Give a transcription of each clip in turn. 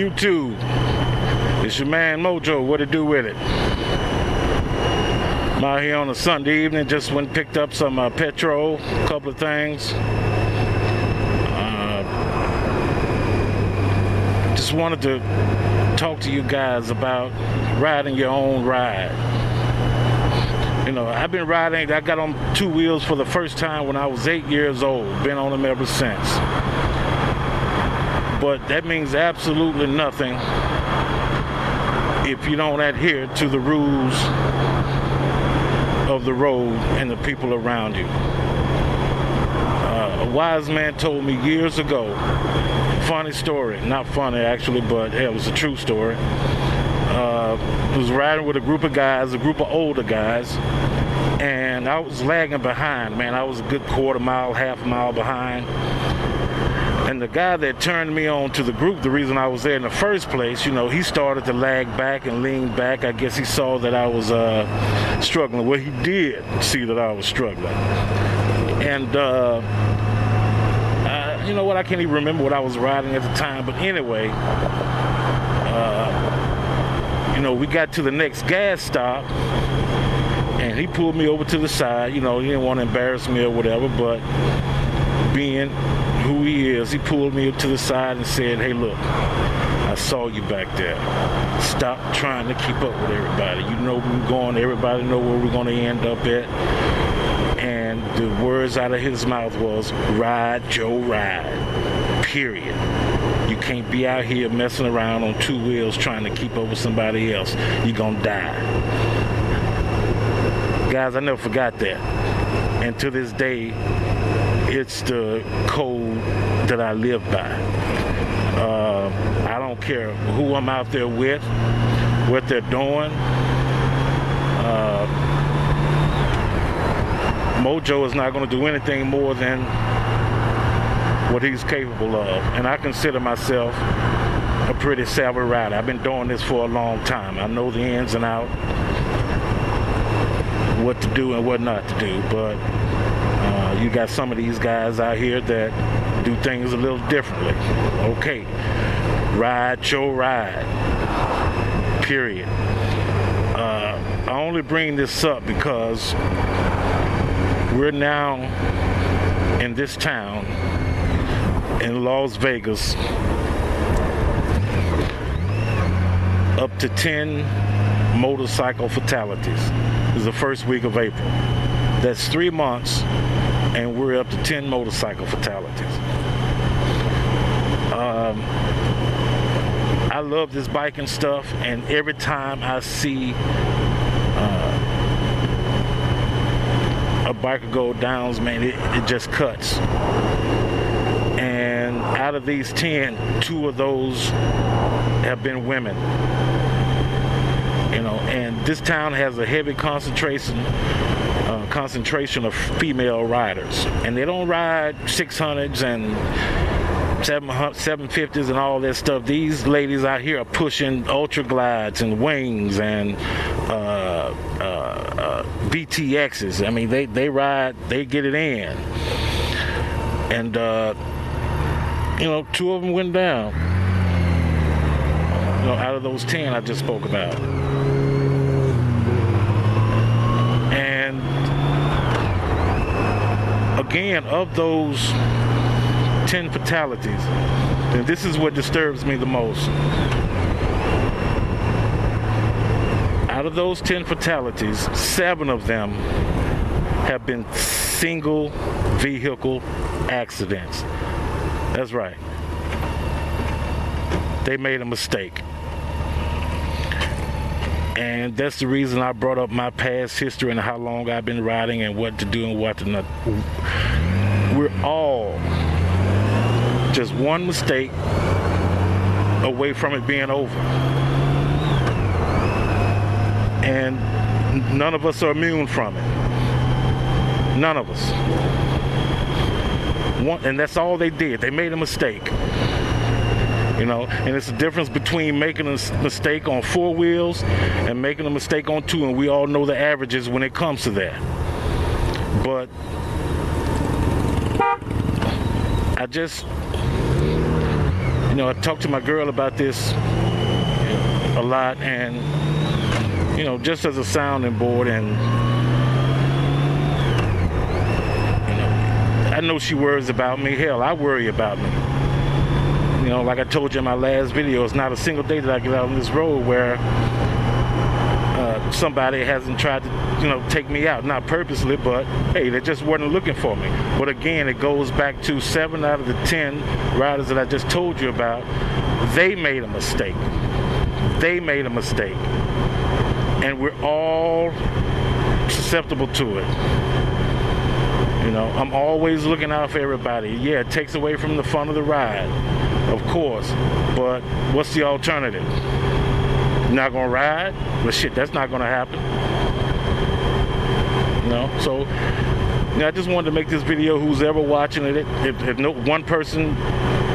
YouTube, it's your man Mojo. What to do with it? I'm out here on a Sunday evening. Just went and picked up some petrol, a couple of things. Just wanted to talk to you guys about riding your own ride. You know, I've been riding. I got on two wheels for the first time when I was 8 years old. Been on them ever since. But that means absolutely nothing if you don't adhere to the rules of the road and the people around you. A wise man told me years ago, funny story, not funny actually, but it was a true story. I was riding with a group of guys, a group of older guys, and I was lagging behind, man. I was a good quarter mile, half a mile behind. And the guy that turned me on to the group, the reason I was there in the first place, you know, he started to lag back and lean back. I guess he saw that I was struggling. Well, he did see that I was struggling. And, you know what, I can't even remember what I was riding at the time. But anyway, you know, we got to the next gas stop, and he pulled me over to the side. You know, he didn't want to embarrass me or whatever, but being who he is, he pulled me to the side and said, "Hey, look, I saw you back there. Stop trying to keep up with everybody. You know where we're going. Everybody know where we're going to end up at." And the words out of his mouth was, "Ride your ride, period. You can't be out here messing around on two wheels trying to keep up with somebody else. You're going to die." Guys, I never forgot that. And to this day, it's the code that I live by. I don't care who I'm out there with, what they're doing. Mojo is not going to do anything more than what he's capable of. And I consider myself a pretty savvy rider. I've been doing this for a long time. I know the ins and outs, what to do and what not to do. But you got some of these guys out here that do things a little differently. Okay, ride your ride, period. I only bring this up because we're now in this town in Las Vegas up to 10 motorcycle fatalities. This is the first week of April. That's 3 months, and we're up to 10 motorcycle fatalities. I love this biking stuff, and every time I see a biker go down, man, it just cuts. And out of these 10, 2 of those have been women. You know, and this town has a heavy concentration of female riders, and they don't ride 600s and 750s and all that stuff. These ladies out here are pushing ultra glides and wings and BTXs. I mean, they ride, they get it in. And you know, 2 of them went down, you know, out of those 10 I just spoke about. And again, of those 10 fatalities, and this is what disturbs me the most. Out of those 10 fatalities, 7 of them have been single vehicle accidents. That's right. They made a mistake. And that's the reason I brought up my past history and how long I've been riding and what to do and what to not. We're all just one mistake away from it being over. And none of us are immune from it. None of us. And that's all they did. They made a mistake. You know, and it's the difference between making a mistake on 4 wheels and making a mistake on 2, and we all know the averages when it comes to that. But You know, I talked to my girl about this a lot, and you know, just as a sounding board, and you know, I know she worries about me. Hell, I worry about me. You know, like I told you in my last video, it's not a single day that I get out on this road where somebody hasn't tried to, you know, take me out. Not purposely, but hey, they just weren't looking for me. But again, it goes back to 7 out of the 10 riders that I just told you about. They made a mistake. They made a mistake. And we're all susceptible to it. You know, I'm always looking out for everybody. Yeah, it takes away from the fun of the ride, of course. But what's the alternative? Not gonna ride? Well, shit, that's not gonna happen. You know, so you know, I just wanted to make this video. Who's ever watching it, if no one person,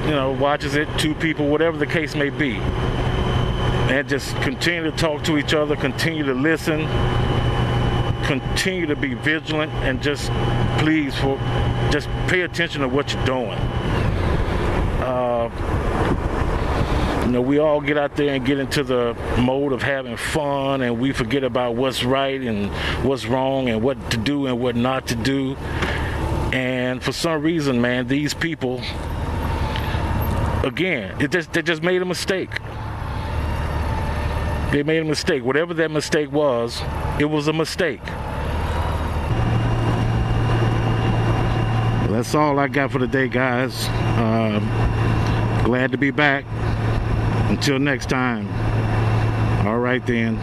you know, watches it, 2 people, whatever the case may be, and just continue to talk to each other, continue to listen, continue to be vigilant, and just please, just pay attention to what you're doing. You know, we all get out there and get into the mode of having fun, and we forget about what's right and what's wrong and what to do and what not to do. And for some reason, man, these people, again, they just made a mistake. They made a mistake. Whatever that mistake was, it was a mistake. Well, that's all I got for today, guys. Glad to be back. Until next time. All right then.